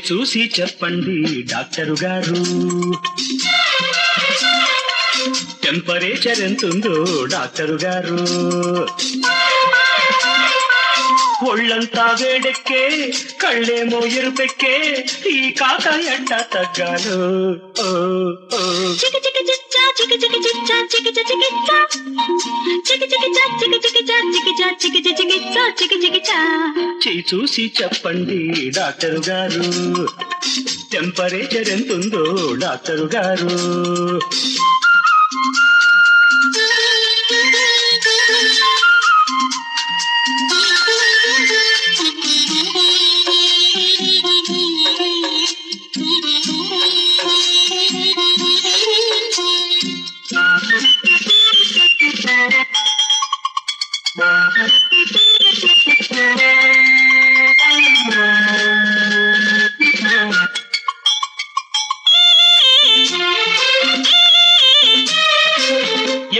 చూసి చెప్పండి డాక్టరు గారు, టెంపరేచర్ ఎంతుందో డాక్టరు గారు. ఒళ్ళంతా వేడెక్కే, కళ్ళేమో ఎరుపెక్కే, ఈ కాక ఎట్ట తగ్గాలో. చూసి చెప్పండి డాక్టరు గారు, టెంపరేచర్ ఎంతుందో డాక్టరు గారు.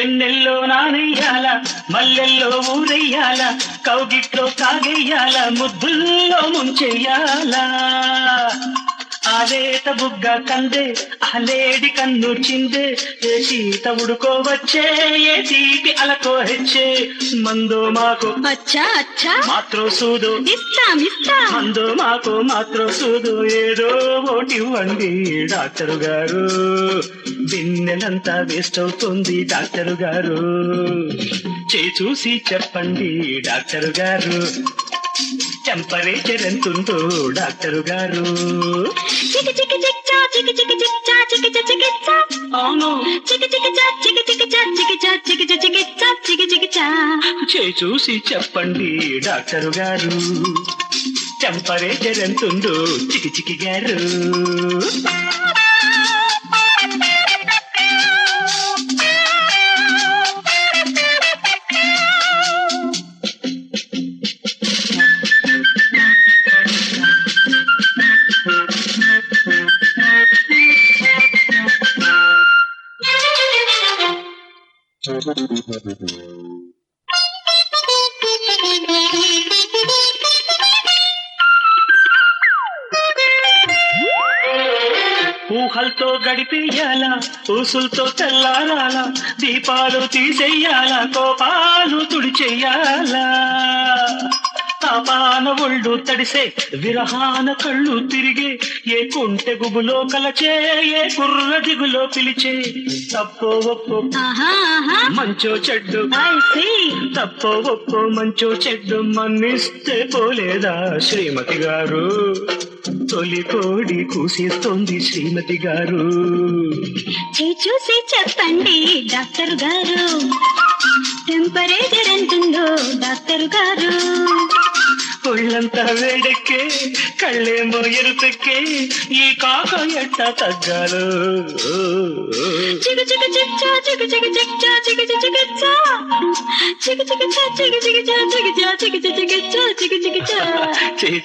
ఎన్నెల్లో నానెయ్యాల, మల్లెల్లో ఊరెయ్యాల, కౌగిట్లో కాగెయ్యాల, ముద్దుల్లో ముంచెయ్యాల. ఆలేత బుగ్గ కందే, ఆలేడి కన్ను చిందే, ఏ శీత ఉడుకోవచ్చే, ఏ తీపి అలకో హెచ్చే. మందో మాకు అచ్చా అచ్చా మాత్రో సూదో ఇస్తాం ఇస్తాం, మందో మాకు మాత్రో సూదో, ఏదో ఓటి ఇవ్వండి డాక్టరు గారు. బిన్నెలంతా వేస్ట్ అవుతుంది డాక్టరు గారు. చూసి చెప్పండి డాక్టరు గారు, టెంపరేచర్ ఎంతుందో డాక్టరు గారు. అవును, చూసి చెప్పండి డాక్టరు గారు, టెంపరేచర్ ఎంతుందో చికి చికి గారు. ఊహలతో గడిపేయాల, ఊసులతో తెల్లారాల, దీపాలు తీసేయాల, కోపాలు తుడిచెయ్యాల. తాపాన ఒళ్ళు తడిసే, విరహాన కళ్ళు తిరిగే, ఏ కుంటె గుబులో కలచే, ఏ కుర్ర దిగులో పిలిచే. తప్పో ఒప్పో మంచో చెడ్డు, తప్పో ఒప్పో మంచో చెడ్డు, మన్నిస్తే పోలేదా శ్రీమతి గారు. తొలి కోడి కూసేస్తోంది శ్రీమతి గారు. చూసి చెప్పండి డాక్టర్ గారు, టెంపరేచర్ ఎంతుందో డాక్టర్ గారు. ఒళ్ళంతా వేడెక్కే, కళ్ళేమో ఎరుపెక్కే, ఈ కాక ఎట్ట తగ్గాలో.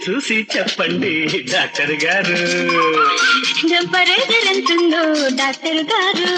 చూసి చెప్పండి డాక్టర్ గారు, టెంపరేచర్ ఎంతుందో డాక్టర్ గారు.